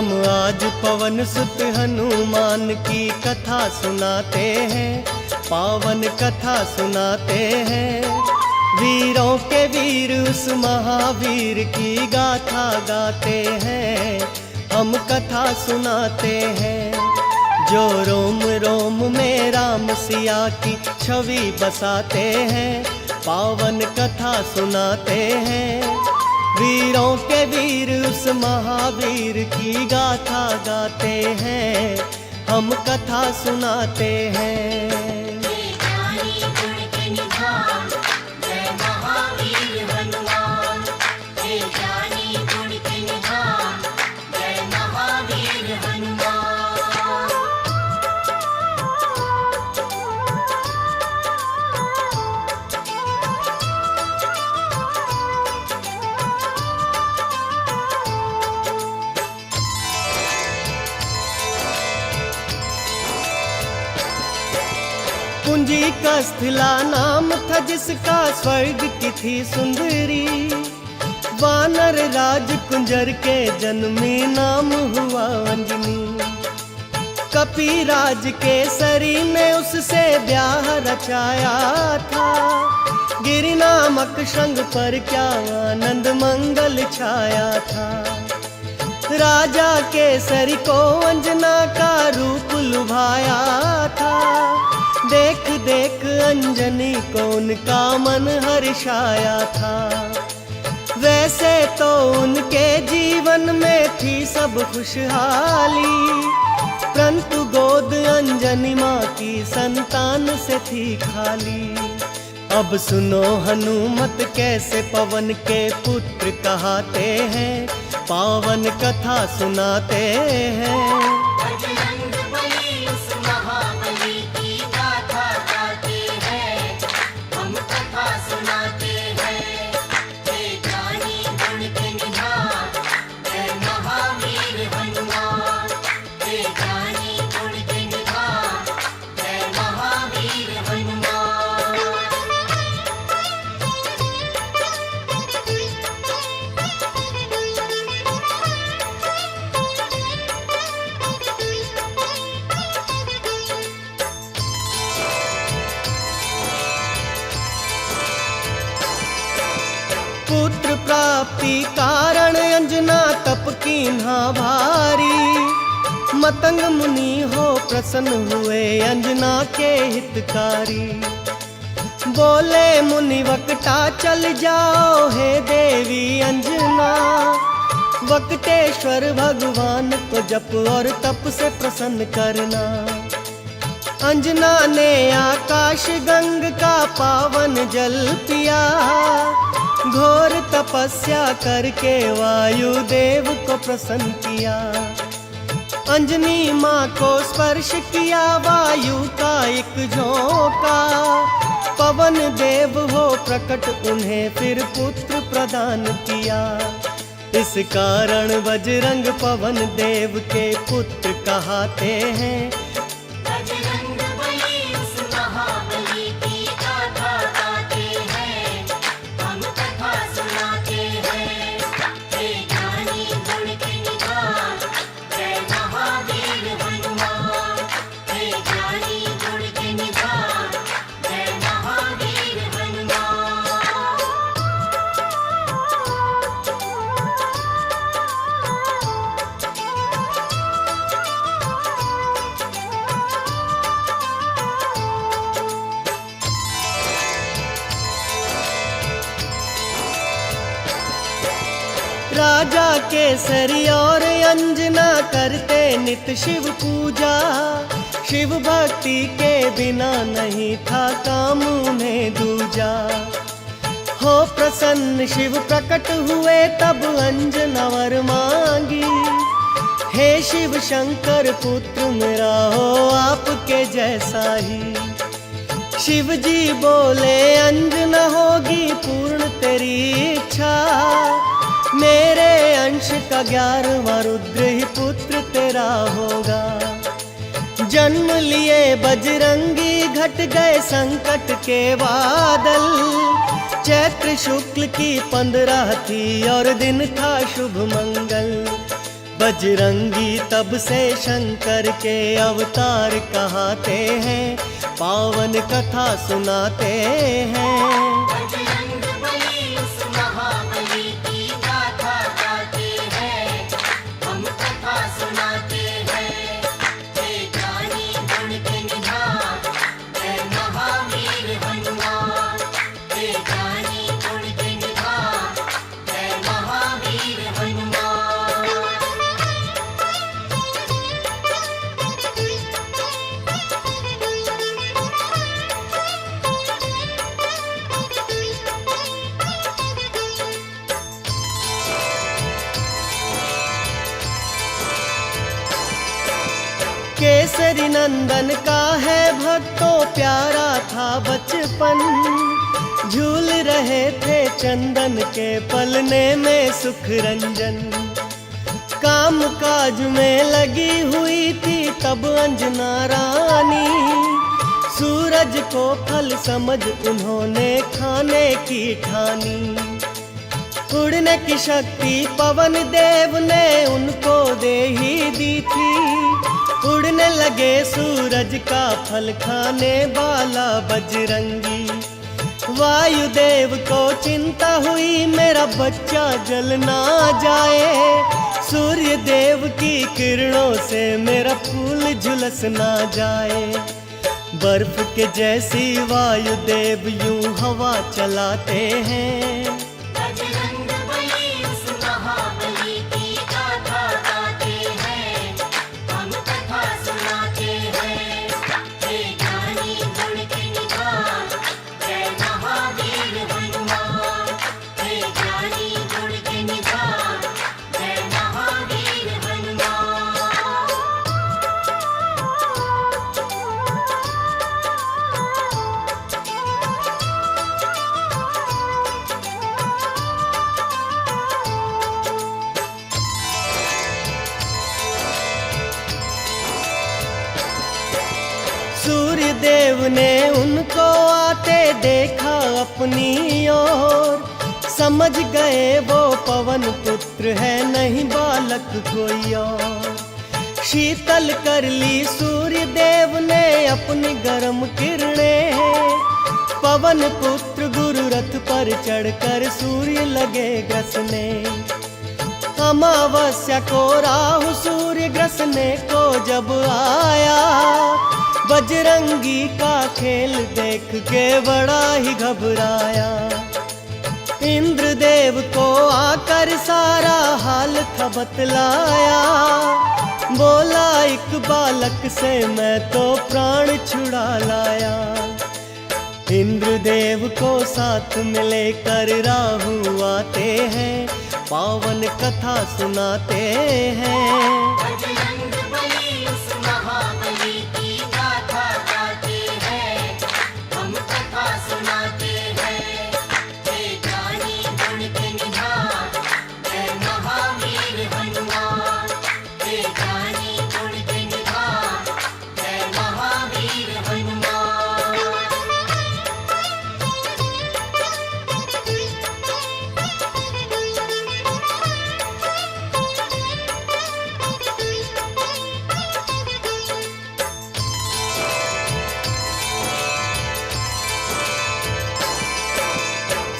हम आज पवन सुत हनुमान की कथा सुनाते हैं, पावन कथा सुनाते हैं। वीरों के वीर उस महावीर की गाथा गाते हैं, हम कथा सुनाते हैं। जो रोम रोम में राम सिया की छवि बसाते हैं, पावन कथा सुनाते हैं। वीरों के वीर उस महावीर की गाथा गाते हैं, हम कथा सुनाते हैं। कुंजी का स्थिला नाम था जिसका, स्वर्ग की थी सुंदरी। वानर राज कुंजर के जन्मी नाम हुआ अंजनी। कपिराज के सरी ने उससे ब्याह रचाया था। गिरि नामक शृंग पर क्या आनंद मंगल छाया था। राजा केसरी को अंजना का रूप लुभाया था। देख देख अंजनी को उनका मन हर्षाया था। वैसे तो उनके जीवन में थी सब खुशहाली, परंतु गोद अंजनी माँ की संतान से थी खाली। अब सुनो हनुमत कैसे पवन के पुत्र कहाते हैं, पावन कथा सुनाते हैं। पुत्र प्राप्ति कारण अंजना तप कीन्हा भारी। मतंग मुनि हो प्रसन्न हुए अंजना के हितकारी। बोले मुनि वक्ता चल जाओ हे देवी अंजना। वक्तेश्वर भगवान को जप और तप से प्रसन्न करना। अंजना ने आकाश गंग का पावन जल पिया। घोर तपस्या करके वायु देव को प्रसन्न किया। अंजनी माँ को स्पर्श किया वायु का एक झोंका। पवन देव हो प्रकट उन्हें फिर पुत्र प्रदान किया। इस कारण बजरंग पवन देव के पुत्र कहाते हैं। राजा केसरी और अंजना करते नित शिव पूजा। शिव भक्ति के बिना नहीं था काम उन्हें दूजा। हो प्रसन्न शिव प्रकट हुए तब अंजना वर मांगी। हे शिव शंकर पुत्र मेरा हो आपके जैसा ही। शिव जी बोले अंजना होगी पूर्ण तेरी इच्छा। मेरे अंश का 11वां रुद्र ही पुत्र तेरा होगा। जन्म लिए बजरंगी घट गए संकट के बादल। चैत्र शुक्ल की 15 थी और दिन था शुभ मंगल। बजरंगी तब से शंकर के अवतार कहाते हैं, पावन कथा सुनाते हैं। केसरी नंदन का है भक्तों प्यारा था बचपन, झूल रहे थे चंदन के पलने में सुख रंजन। काम काज में लगी हुई थी तब अंजना रानी, सूरज को फल समझ उन्होंने खाने की ठानी। उड़ने की शक्ति पवन देव ने उनको दे ही दी थी, उड़ने लगे सूरज का फल खाने वाला बजरंगी। वायुदेव को चिंता हुई मेरा बच्चा जल ना जाए, सूर्य देव की किरणों से मेरा फूल झुलस ना जाए। बर्फ के जैसी वायुदेव यूं हवा चलाते हैं, सूर्य देव ने उनको आते देखा अपनी ओर, समझ गए वो पवन पुत्र है नहीं बालक कोई और। शीतल कर ली सूर्य देव ने अपनी गर्म किरणें, पवन पुत्र गुरु रथ पर चढ़कर सूर्य लगे ग्रसने। अमावस्या को राहु सूर्य ग्रसने को जब आया, बजरंगी का खेल देख के बड़ा ही घबराया। इंद्रदेव को आकर सारा हाल था बतलाया, बोला एक बालक से मैं तो प्राण छुड़ा लाया। इंद्रदेव को साथ में लेकर राहु आते हैं, पावन कथा सुनाते हैं।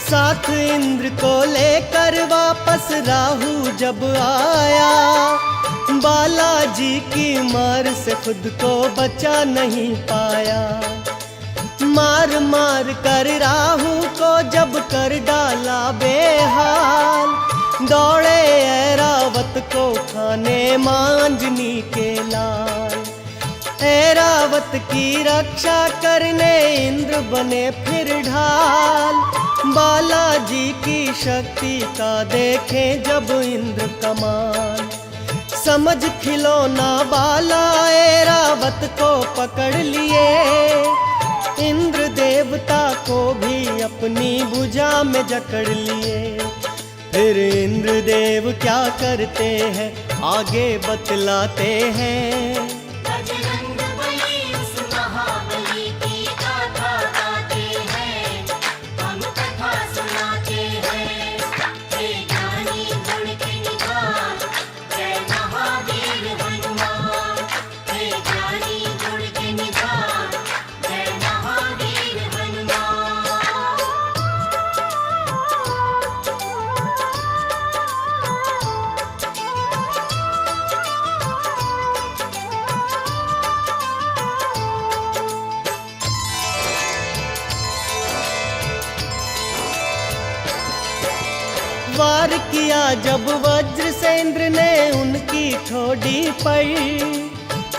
साथ इंद्र को लेकर वापस राहु जब आया, बालाजी की मार से खुद को बचा नहीं पाया। मार मार कर राहु को जब कर डाला बेहाल, दौड़े ऐरावत को खाने मांजनी के लाल। ऐरावत की रक्षा करने इंद्र बने फिर ढाल, बालाजी की शक्ति का देखें जब इंद्र कमाल। समझ खिलौना बाला ऐरावत को पकड़ लिए, इंद्र देवता को भी अपनी भुजा में जकड़ लिए। फिर इंद्र देव क्या करते हैं आगे बतलाते हैं। किया जब वज्र से इंद्र ने उनकी ठोड़ी पर,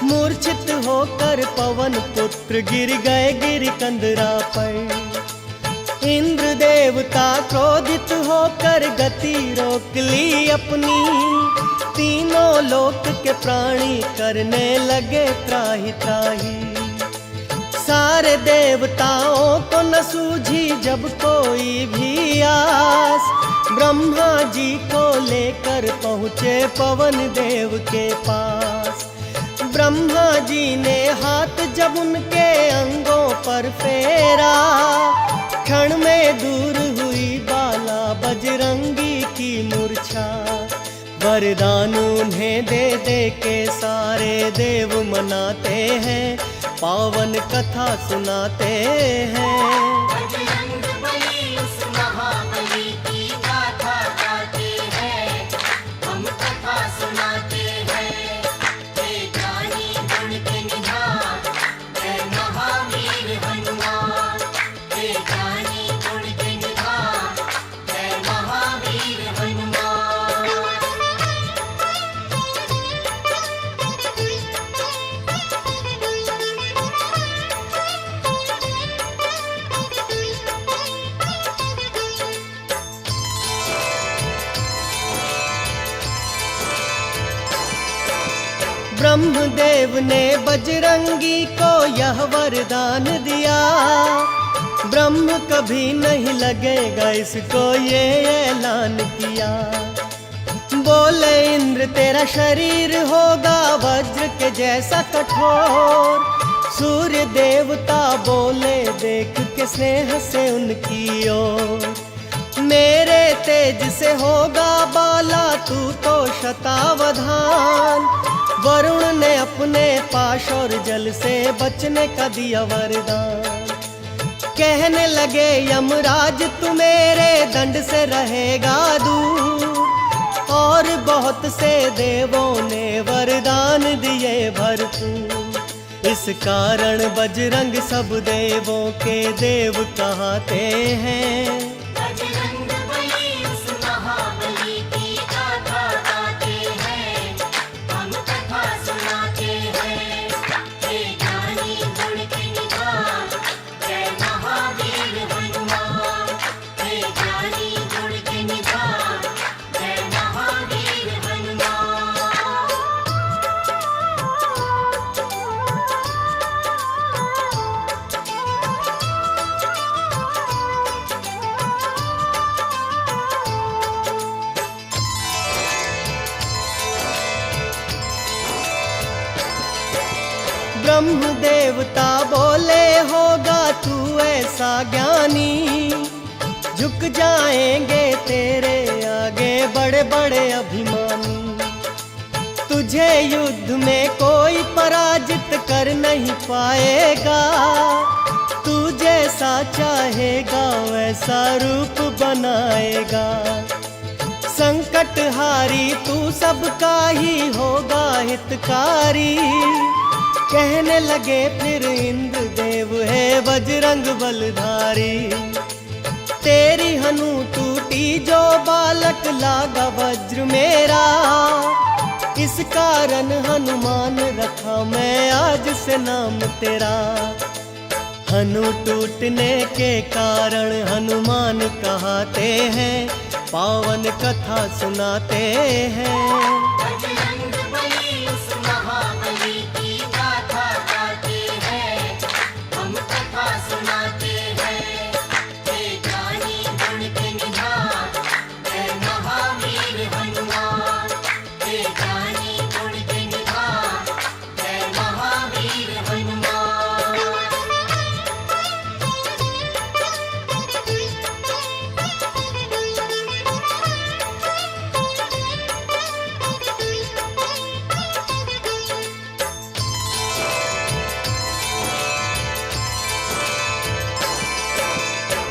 मूर्छित होकर पवन पुत्र गिर गए गिरिकंदरा पर। इंद्र देवता क्रोधित होकर गति रोक ली अपनी, तीनों लोक के प्राणी करने लगे त्राहि त्राहि। सारे देवताओं को न सूझी जब कोई भी आस, ब्रह्मा जी को लेकर पहुँचे पवन देव के पास। ब्रह्मा जी ने हाथ जब उनके अंगों पर फेरा, क्षण में दूर हुई बाला बजरंगी की मूर्छा। वरदान उन्हें दे दे के सारे देव मनाते हैं, पावन कथा सुनाते हैं। ब्रह्मदेव ने बजरंगी को यह वरदान दिया, ब्रह्म कभी नहीं लगेगा इसको ये ऐलान किया। बोले इंद्र तेरा शरीर होगा वज्र के जैसा कठोर, सूर्य देवता बोले देख के स्नेह से उनकी ओर। मेरे तेज से होगा बाला तू तो शतावधान, वरुण ने अपने पाश और जल से बचने का दिया वरदान। कहने लगे यमराज तू मेरे दंड से रहेगा दूर, और बहुत से देवों ने वरदान दिए भरपूर। इस कारण बजरंग सब देवों के देव कहते हैं। ब्रह्म देवता बोले होगा तू ऐसा ज्ञानी, झुक जाएंगे तेरे आगे बड़े बड़े अभिमानी। तुझे युद्ध में कोई पराजित कर नहीं पाएगा, तू जैसा चाहेगा वैसा रूप बनाएगा। संकट हारी तू सबका ही होगा हितकारी, कहने लगे फिर इंद्र देव है बजरंग बलधारी। तेरी हनु टूटी जो बालक लागा वज्र मेरा, इस कारण हनुमान रखा मैं आज से नाम तेरा। हनु टूटने के कारण हनुमान कहते हैं, पावन कथा सुनाते हैं।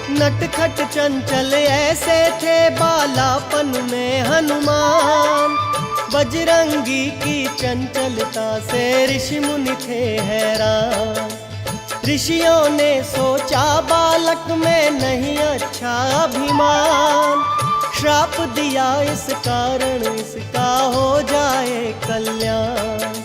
नटखट चंचल ऐसे थे बालापन में हनुमान, बजरंगी की चंचलता से ऋषि मुनि थे हैरान। ऋषियों ने सोचा बालक में नहीं अच्छा अभिमान, श्राप दिया इस कारण इसका हो जाए कल्याण।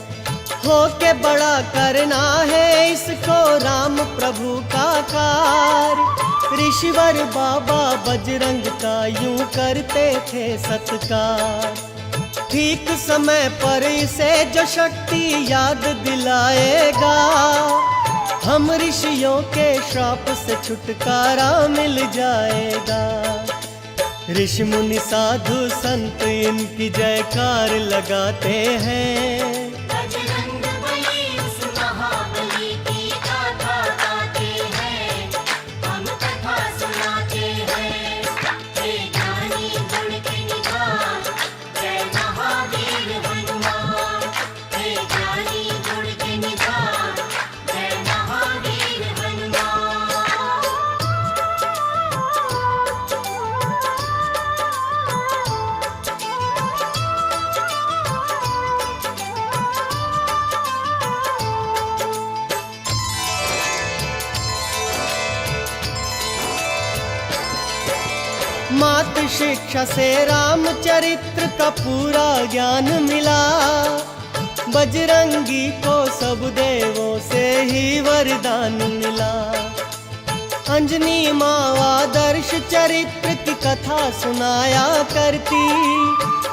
हो के बड़ा करना है इसको राम प्रभु का कार्य। ऋषिवर बाबा बजरंग का यूं करते थे सत्कार। ठीक समय पर इसे जो शक्ति याद दिलाएगा, हम ऋषियों के श्राप से छुटकारा मिल जाएगा। ऋषि मुनि साधु संत इनकी जयकार लगाते हैं। मात शिक्षा से रामचरित्र का पूरा ज्ञान मिला। बजरंगी को सब देवों से ही वरदान मिला। अंजनी माँ आदर्श चरित्र की कथा सुनाया करती।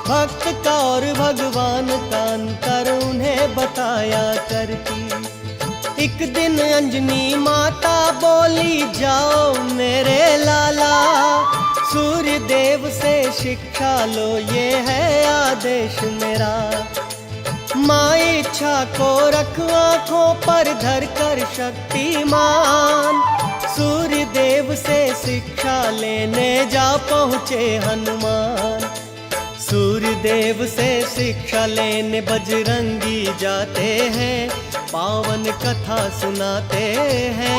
भक्त का और भगवान का अंतर उन्हें बताया करती। एक दिन अंजनी माता बोली, जाओ मेरे लाला, सूर्य देव से शिक्षा लो, ये है आदेश मेरा। माँ इच्छा को रख आँखों पर धर कर शक्तिमान। सूर्य देव से शिक्षा लेने जा पहुँचे हनुमान। सूर्य देव से शिक्षा लेने बजरंगी जाते हैं। पावन कथा सुनाते हैं।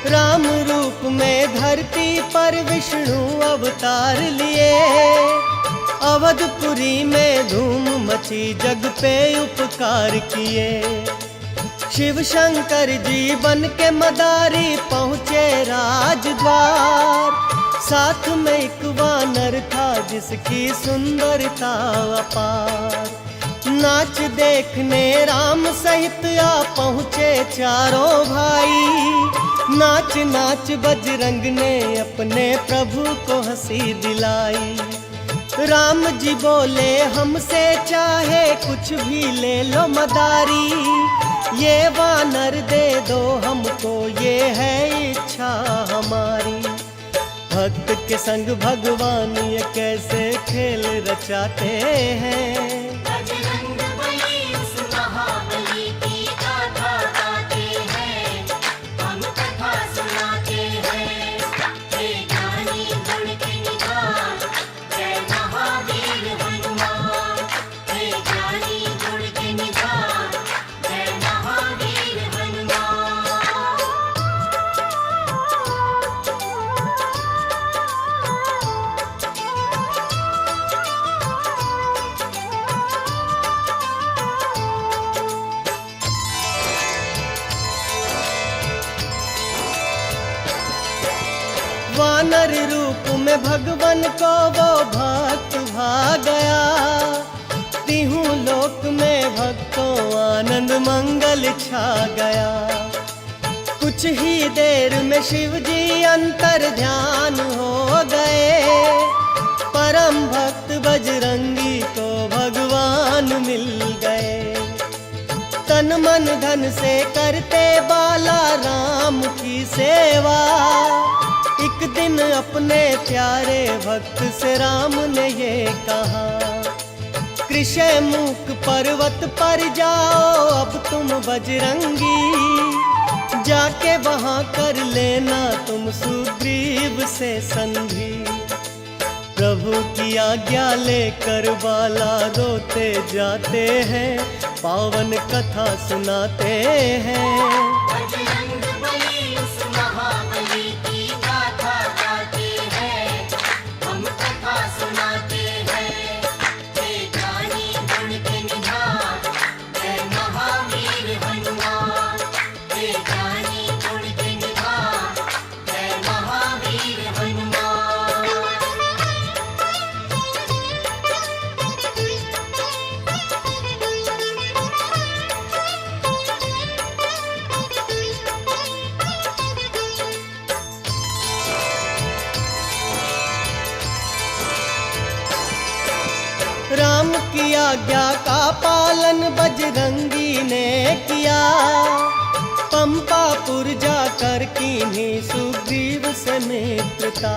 राम रूप में धरती पर विष्णु अवतार लिए। अवधपुरी में धूम मची, जग पे उपकार किए। शिव शंकर जी बन के मदारी पहुँचे राजद्वार। साथ में एक वानर था जिसकी सुंदरता अपार। नाच देखने राम सहित आ पहुँचे चारों भाई। नाच नाच बजरंग ने अपने प्रभु को हंसी दिलाई। राम जी बोले, हमसे चाहे कुछ भी ले लो मदारी। ये वानर दे दो हमको, ये है इच्छा हमारी। भक्त के संग भगवान ये कैसे खेल रचाते हैं। वानर रूप में भगवान को वो भक्त भा गया। तीहू लोक में भक्तों आनंद मंगल छा गया। कुछ ही देर में शिव जी अंतर ध्यान हो गए। परम भक्त बजरंगी को भगवान मिल गए। तन मन धन से करते बाला राम की सेवा। एक दिन अपने प्यारे भक्त से राम ने ये कहा, कृष्णमुख पर्वत पर जाओ अब तुम बजरंगी, जाके वहां कर लेना तुम सुग्रीव से संधि। प्रभु की आज्ञा लेकर बाला रोते जाते हैं, पावन कथा सुनाते हैं। बजरंग बली उस महाबली की गाथा गाते हैं, हम कथा सुनाते हैं। हे ज्ञानी गुण के निधान, जय महावीर हनुमान। हे ज्ञानी गुण के निधान, जय महावीर हनुमान। राम की आज्ञा का पालन बजरंगी ने किया, पंपापुर जाकर कीन्ही सुग्रीव से मित्रता।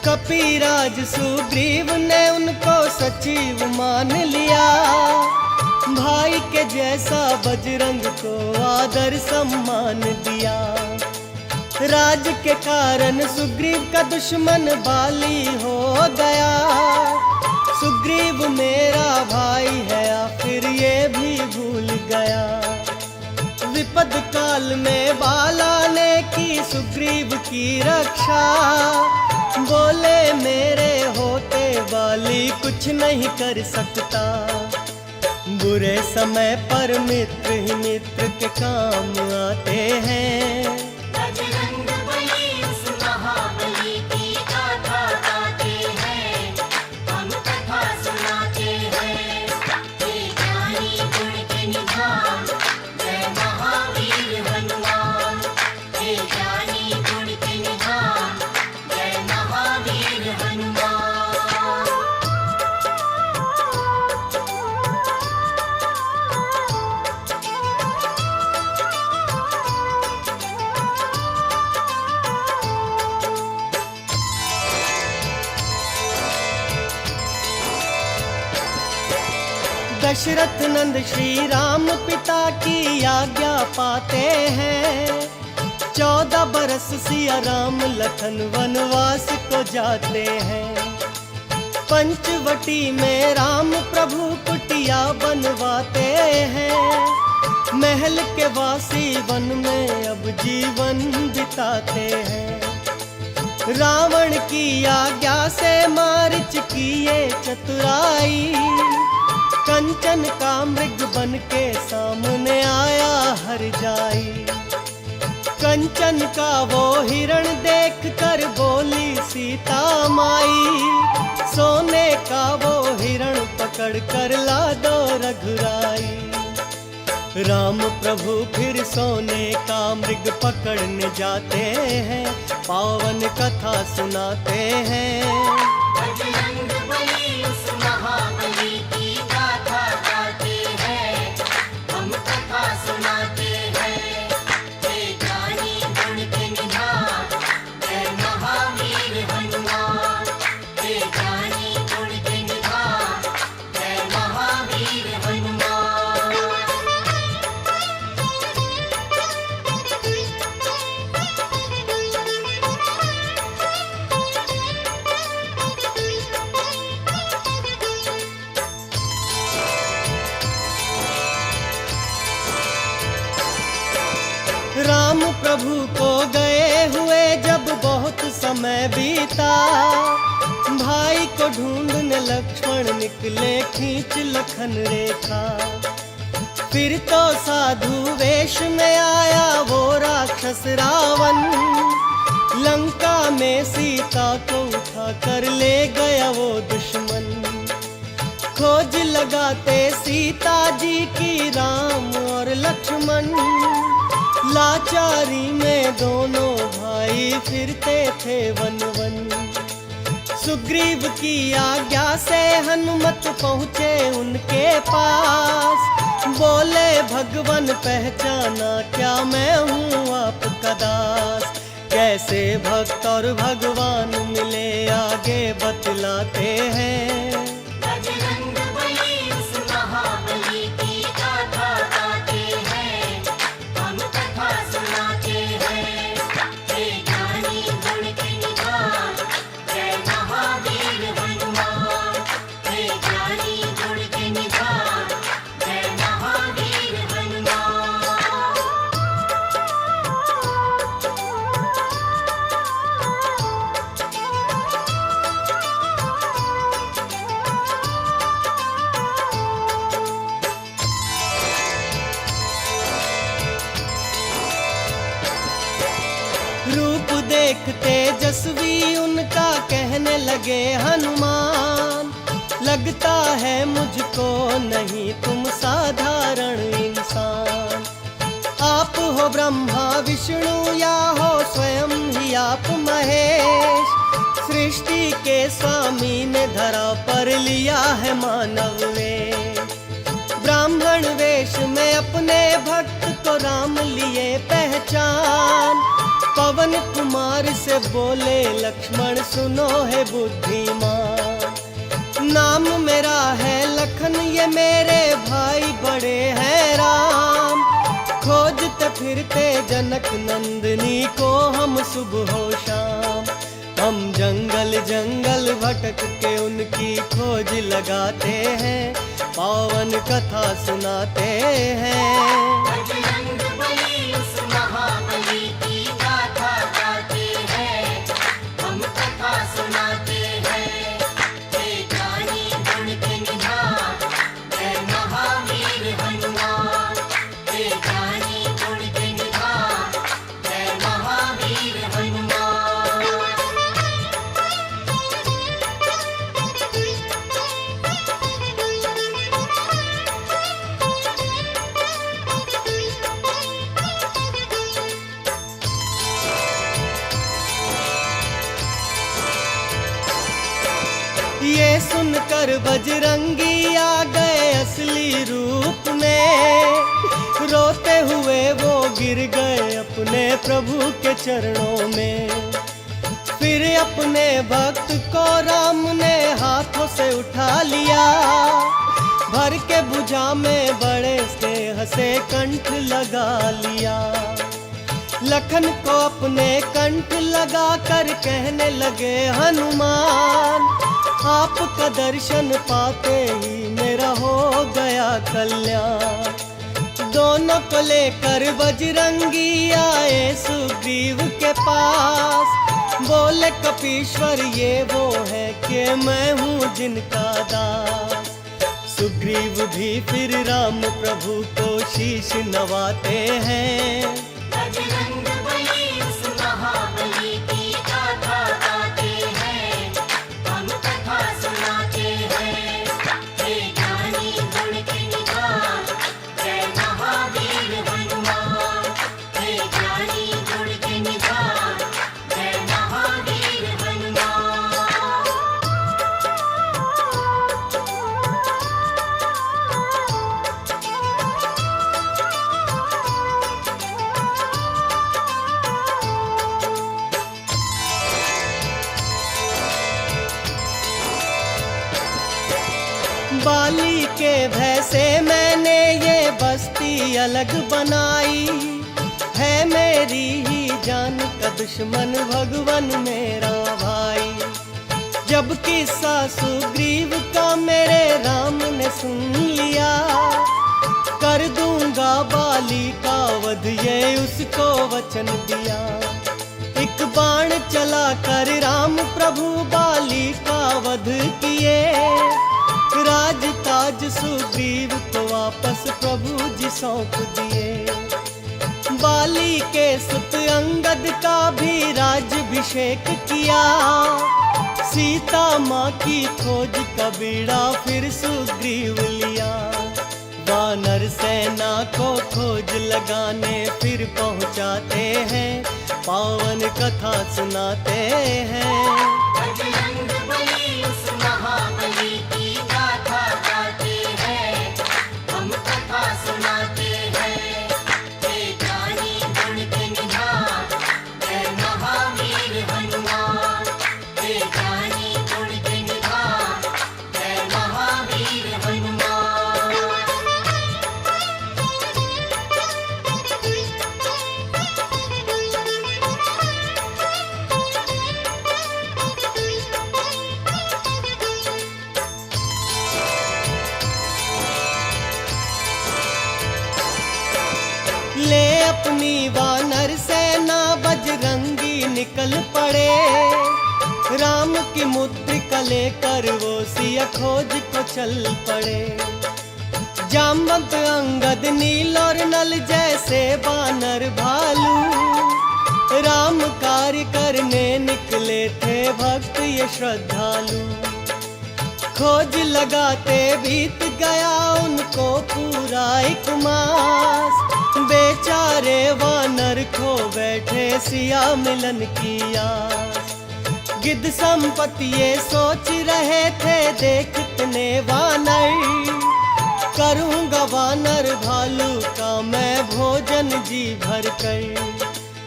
कपिराज सुग्रीव ने उनको सचिव मान लिया, भाई के जैसा बजरंग को आदर सम्मान दिया। राज के कारण सुग्रीव का दुश्मन बाली हो गया, सुग्रीव मेरा भाई है आखिर ये भी भूल गया। विपद काल में बाला ने की सुग्रीव की रक्षा, बोले मेरे होते बाली कुछ नहीं कर सकता। बुरे समय पर मित्र ही मित्र के काम आते हैं। बजरंग बली उस महाबली की गाथा गाते हैं, हम कथा सुनाते हैं। हे ज्ञानी गुण के निधान, जय महावीर हनुमान। हे ज्ञानी गुण के निधान, जय महावीर हनुमान। दशरथ नंद श्री राम पिता की आज्ञा पाते हैं, 14 बरस सिया राम लखन वनवास को जाते हैं। पंचवटी में राम प्रभु कुटिया बनवाते हैं, महल के वासी वन में अब जीवन बिताते हैं। रावण की आज्ञा से मारिच किए चतुराई, कंचन का मृग बन के सामने आया हर जाई। कंचन का वो हिरण देख कर बोली सीता माई, सोने का वो हिरण पकड़ कर ला दो रघुराई। राम प्रभु फिर सोने का मृग पकड़ने जाते हैं, पावन कथा सुनाते हैं। बजरंग बली उस महाबली की गाथा गाते हैं, हम कथा सुनाते हैं। हे ज्ञानी गुण के निधान, जय महावीर हनुमान। हे ज्ञानी गुण के निधान, जय महावीर हनुमान। राम प्रभु को गए हुए जब बहुत समय बीता, भाई को ढूंढने लक्ष्मण निकले खींच लखन रेखा। फिर तो साधु वेश में आया वो राक्षस रावण, लंका में सीता को उठा कर ले गया वो दुश्मन। खोज लगाते सीता जी की राम और लक्ष्मण, लाचारी में दोनों भाई फिरते थे वन वन। सुग्रीव की आज्ञा से हनुमत पहुँचे उनके पास, बोले भगवन पहचाना क्या मैं हूँ आपका दास। कैसे भक्त और भगवान मिले आगे बतलाते हैं। बजरंग देख तेजस्वी उनका कहने लगे हनुमान, लगता है मुझको नहीं तुम साधारण इंसान। आप हो ब्रह्मा विष्णु या हो स्वयं ही आप महेश, सृष्टि के स्वामी ने धरा पर लिया है मानव वेश। ब्राह्मण वेश में अपने भक्त को राम लिए पहचान, पवन कुमार से बोले लक्ष्मण सुनो है बुद्धिमान। नाम मेरा है लखन ये मेरे भाई बड़े हैं राम, खोजते फिरते जनक नंदनी को हम सुबह हो शाम। हम जंगल जंगल भटक के उनकी खोज लगाते हैं, पावन कथा सुनाते हैं। बजरंग बली उस महाबली की गाथा गाते हैं, हम कथा सुनाते हैं। हे ज्ञानी गुण के निधान, जय महावीर हनुमान। हे ज्ञानी गुण के निधान, जय महावीर हनुमान। ये सुनकर बजरंगी आ गए असली रूप में, रोते हुए वो गिर गए अपने प्रभु के चरणों में। फिर अपने भक्त को राम ने हाथों से उठा लिया, भर के भुजा में बड़े स्नेह से कंठ लगा लिया। लखन को अपने कंठ लगा कर कहने लगे हनुमान, आपका दर्शन पाते ही मेरा हो गया कल्याण। दोनों को लेकर बजरंगी आए सुग्रीव के पास, बोले कपीश्वर ये वो है कि मैं हूँ जिनका दास। सुग्रीव भी फिर राम प्रभु को शीश नवाते हैं। बजरंग बली उस महाबली की गाथा गाते हैं, हम कथा सुनाते हैं। हे ज्ञानी गुण के निधान, जय महावीर हनुमान। हे ज्ञानी गुण के निधान, जय महावीर हनुमान। बाली के भय से मैंने ये बस्ती अलग बनाई, है मेरी ही जान का दुश्मन भगवन मेरा भाई। जब किस्सा सुग्रीव का मेरे राम ने सुन लिया, कर दूंगा बाली का वध ये उसको वचन दिया। एक बाण चला कर राम प्रभु बाली का वध किए, राज ताज सुग्रीव को वापस प्रभु जी सौंप दिए। बाली के सुत अंगद का भी राज्याभिषेक किया, सीता माँ की खोज का बीड़ा फिर सुग्रीव लिया। वानर सेना को खोज लगाने फिर पहुँचाते हैं, पावन कथा सुनाते हैं। बजरंग बली उस महाबली की गाथा गाते हैं, हम कथा सुनाते हैं। हे ज्ञानी गुण के निधान, जय महावीर हनुमान। हे ज्ञानी गुण के निधान, जय महावीर हनुमान। ले अपनी वानर सेना बजरंगी निकल पड़े, राम की मुद्रिका लेकर वो सिया खोज को चल पड़े। जामवंत अंगद नील और नल जैसे बानर भालू, राम कार्य करने निकले थे भक्त ये श्रद्धालु। खोज लगाते बीत गया उनको पूरा 1 मास। बेचारे वानर खो बैठे सिया मिलन की आस। गिद्ध संपत्ति ये सोच रहे थे देखते वानर। करूँगा वानर भालू का मैं भोजन जी भर कर।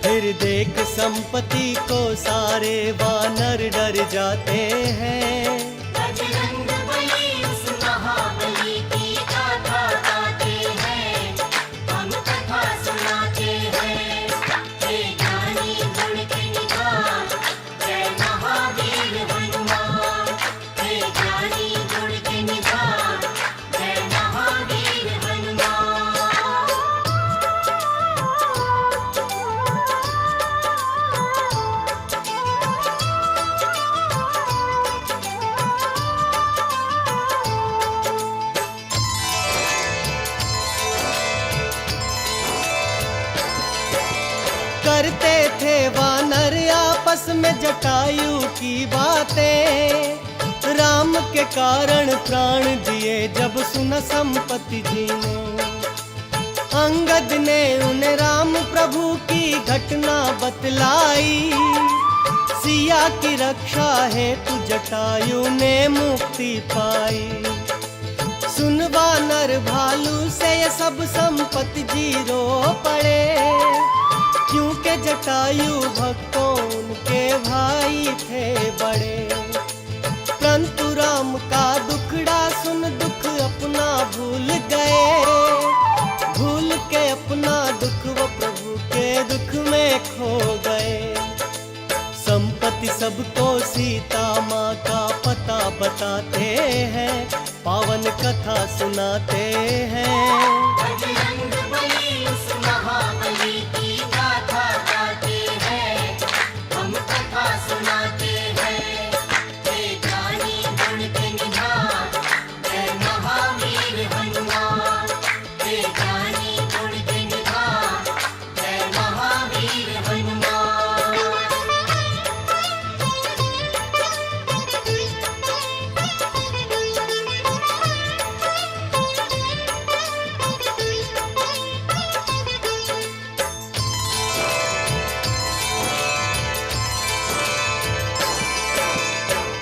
फिर देख संपत्ति को सारे वानर डर जाते हैं। बजरंग बली उस महाबली की गाथा गाते हैं, हम कथा सुनाते हैं। हे ज्ञानी गुण के निधान, जय महावीर हनुमान। हे ज्ञानी गुण के निधान, जय महावीर हनुमान। करते थे वानर आपस में जटायु की बातें। राम के कारण प्राण दिए जब सुना संपत्ति जी ने। अंगद ने उन्हें राम प्रभु की घटना बतलाई। सिया की रक्षा हेतु जटायु ने मुक्ति पाई। सुन वानर भालू से ये सब संपत्ति जी रो पड़े। क्योंकि जटायु भक्तों उनके भाई थे बड़े। परंतु राम का दुखड़ा सुन दुख अपना भूल गए। भूल के अपना दुख वो प्रभु के दुख में खो गए। संपत्ति सबको सीता माँ का पता बताते हैं, पावन कथा सुनाते हैं। बजरंग बली उस महाबली की गाथा गाते हैं, हम कथा सुनाते हैं। हे ज्ञानी गुण के निधान, जय महावीर हनुमान। हे ज्ञानी गुण के निधान, जय महावीर हनुमान।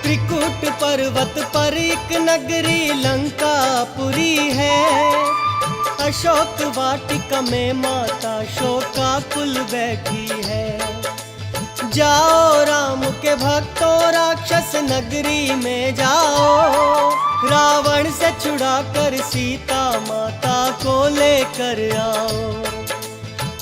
त्रिकुट पर्वत पर एक नगरी लंकापुरी है। अशोक वाटिका में माता शोकाकुल बैठी है। जाओ राम के भक्तों राक्षस नगरी में जाओ। रावण से छुड़ा कर सीता माता को लेकर आओ।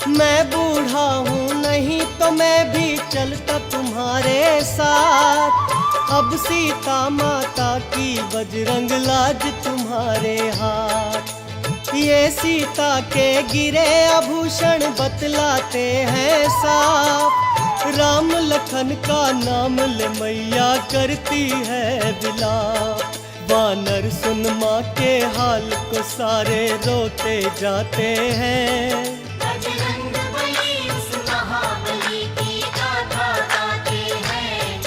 मैं बूढ़ा हूँ नहीं तो मैं भी चलता तुम्हारे साथ। अब सीता माता की बजरंग लाज तुम्हारे हाथ। ये सीता के गिरे आभूषण बतलाते हैं साफ। राम लखन का नाम ले मैया करती है विलाप। वानर सुन माँ के हाल को सारे रोते जाते हैं। बजरंग बली उस महाबली की गाथा गाते हैं,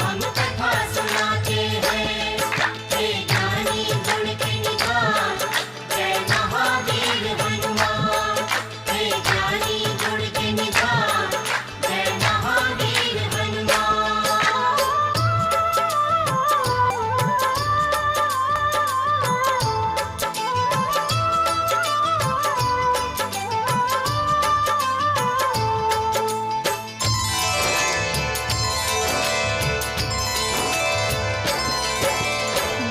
हम कथा सुनाते हैं। हे ज्ञानी गुण के निधान, जय महावीर हनुमान। हे ज्ञानी गुण के निधान, जय महावीर हनुमान।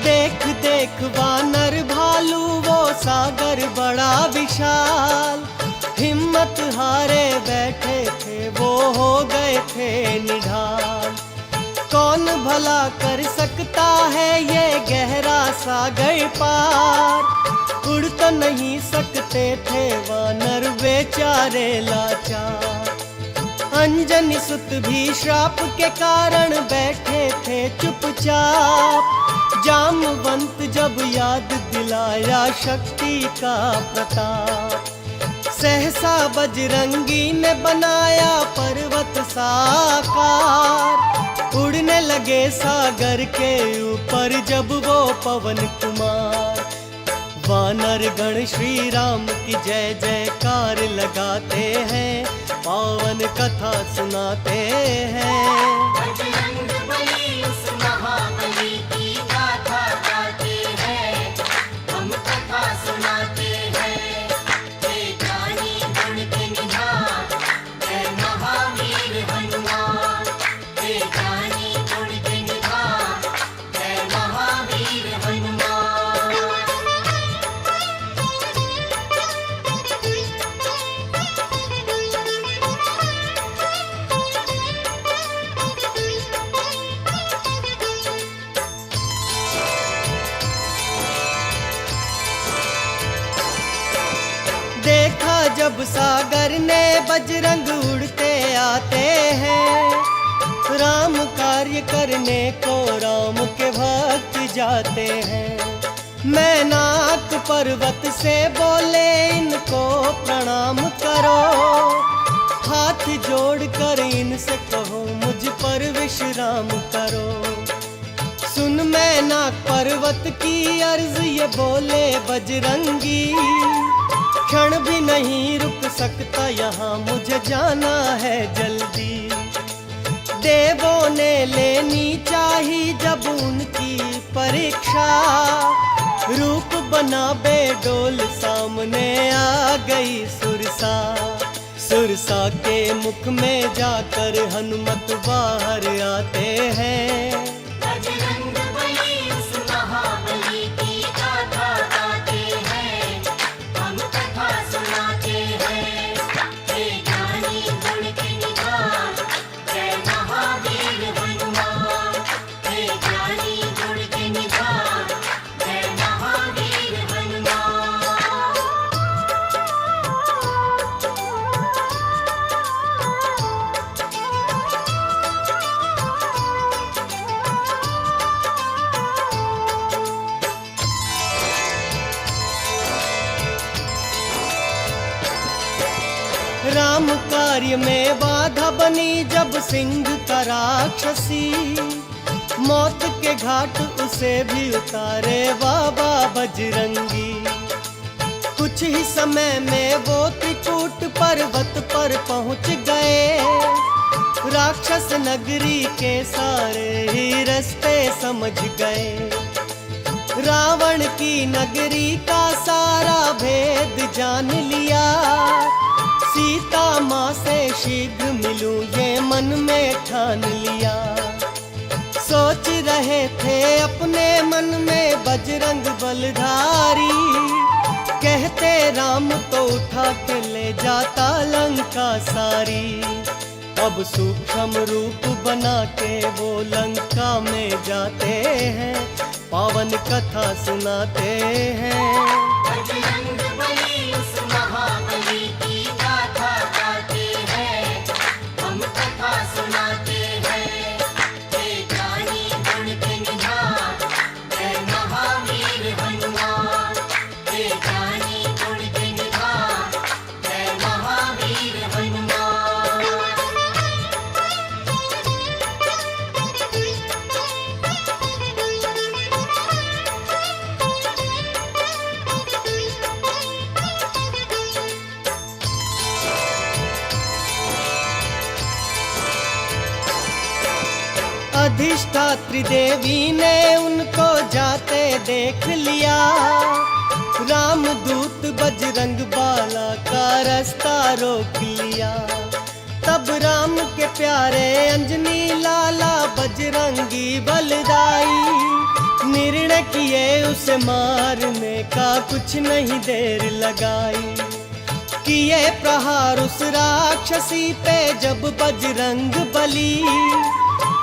देख देख वानर भालू वो सागर बड़ा विशाल। हिम्मत हारे बैठे थे वो हो गए थे निढाल। कौन भला कर सकता है ये गहरा सागर पार। उड़ तो नहीं सकते थे वानर बेचारे लाचार। अंजनी सुत भी श्राप के कारण बैठे थे चुपचाप। जामवंत जब याद दिलाया शक्ति का प्रताप। सहसा बजरंगी ने बनाया पर्वत साकार, उड़ने लगे सागर के ऊपर जब वो पवन कुमार। वानर गण श्री राम की जय जयकार लगाते हैं, पावन कथा सुनाते हैं। बजरंग बली उस महाबली की गाथा गाते हैं, हम कथा सुनाते हैं। हे ज्ञानी गुण के निधान, जय महावीर हनुमान। हे ज्ञानी गुण के निधान, जय महावीर हनुमान। देखा जब सागर ने बजरंग उड़ते आते हैं, राम कार्य करने को राम के भक्त जाते हैं। मैनाक पर्वत से बोले इनको प्रणाम करो, हाथ जोड़ कर इनसे कहो मुझ पर विश्राम करो। सुन मैनाक पर्वत की अर्ज ये बोले बजरंगी, क्षण भी नहीं रुक सकता यहाँ, मुझे जाना है जल्दी। देवों ने लेनी चाही जब उनकी परीक्षा, रूप बना बेडोल सामने आ गई सुरसा। सुरसा के मुख में जाकर हनुमत बाहर आते हैं। बजरंग बली उस महाबली की गाथा गाते हैं, हम कथा सुनाते हैं। हे ज्ञानी गुण के निधान, जय महावीर हनुमान। हे ज्ञानी गुण के निधान, जय महावीर हनुमान। राम कार्य में बाधा बनी जब सिंह का राक्षसी, मौत के घाट उसे भी उतारे बाबा बजरंगी। कुछ ही समय में वो त्रिकूट पर्वत पर पहुंच गए, राक्षस नगरी के सारे ही रास्ते समझ गए। रावण की नगरी का सारा भेद जान लिया, सीता माँ से शीघ्र मिलूं ये मन में ठान लिया। सोच रहे थे अपने मन में बजरंग बलधारी, कहते राम तो उठा के ले जाता लंका सारी। अब सूक्ष्म रूप बना के वो लंका में जाते हैं, पावन कथा सुनाते हैं। बजरंग बली उस महाबली की गाथा गाते हैं, हम कथा सुनाते हैं। हे ज्ञानी गुण के निधान, जय महावीर हनुमान। हे ज्ञानी गुण के निधान, जय महावीर हनुमान। अधिष्ठात्री देवी ने उनको जाते देख लिया, रामदूत बजरंग बाला का रास्ता रोक लिया। तब राम के प्यारे अंजनी लाला बजरंगी बलदाई, निर्णय किए उसे मारने का कुछ नहीं देर लगाई। किए प्रहार उस राक्षसी पे जब बजरंग बली,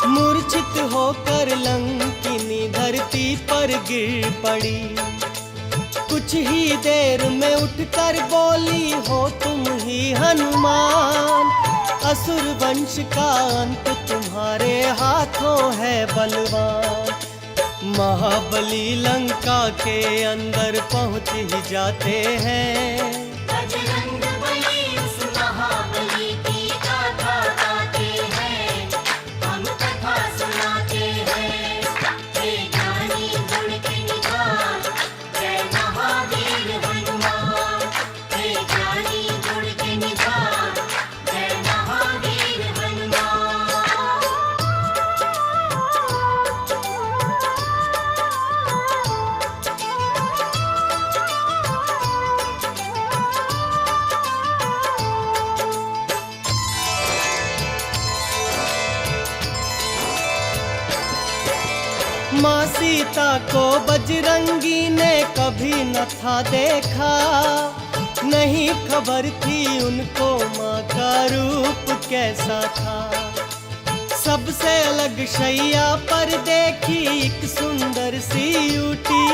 मूर्छित होकर लंकिनी धरती पर गिर पड़ी। कुछ ही देर में उठकर बोली, हो तुम ही हनुमान, असुर वंश का अंत तुम्हारे हाथों है बलवान। महाबली लंका के अंदर पहुंच ही जाते हैं। बजरंग बली माँ सीता को बजरंगी ने कभी न था देखा, नहीं खबर थी उनको माँ का रूप कैसा था। सबसे अलग शैया पर देखी एक सुंदर सी ऊटी,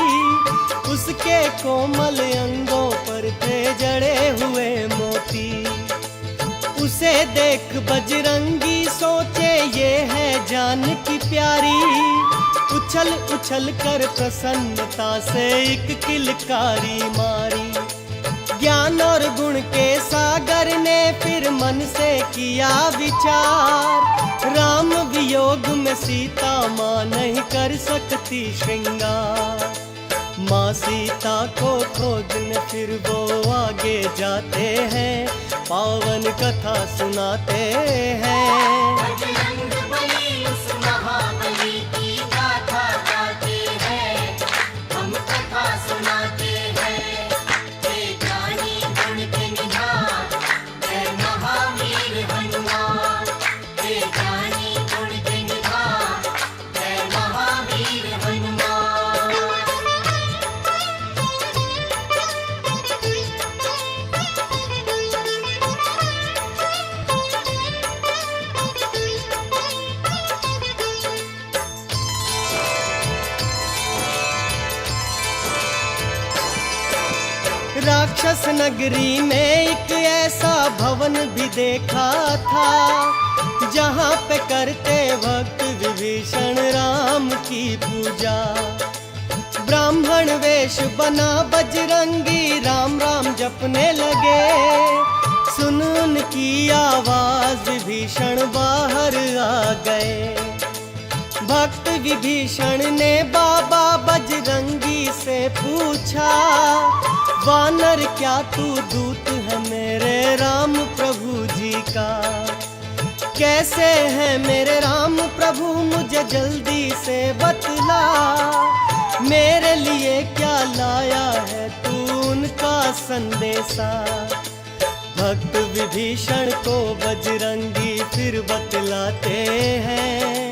उसके कोमल अंगों पर थे जड़े हुए मोती। उसे देख बजरंगी सोचे ये है जानकी प्यारी, उछल उछल कर प्रसन्नता से एक किलकारी मारी। ज्ञान और गुण के सागर ने फिर मन से किया विचार, राम वियोग में सीता माँ नहीं कर सकती श्रृंगार। माँ सीता को खोजने फिर वो आगे जाते हैं, पावन कथा सुनाते हैं। बजरंग बली उस महाबली की गाथा गाते हैं, हम कथा सुनाते हैं। हे ज्ञानी गुण के निधान, जय महावीर हनुमान। हे ज्ञानी गुण के निधान, जय महावीर हनुमान। राक्षस नगरी में एक ऐसा भवन भी देखा था, जहाँ पे करते भक्त विभीषण राम की पूजा। ब्राह्मण वेश बना बजरंगी राम राम जपने लगे, सुन उनकी आवाज विभीषण बाहर आ गए। भक्त विभीषण ने बाबा बजरंगी से पूछा, वानर क्या तू दूत है मेरे राम प्रभु जी का? कैसे है मेरे राम प्रभु मुझे जल्दी से बतला, मेरे लिए क्या लाया है तू उनका संदेशा। भक्त विभीषण को बजरंगी फिर बतलाते हैं,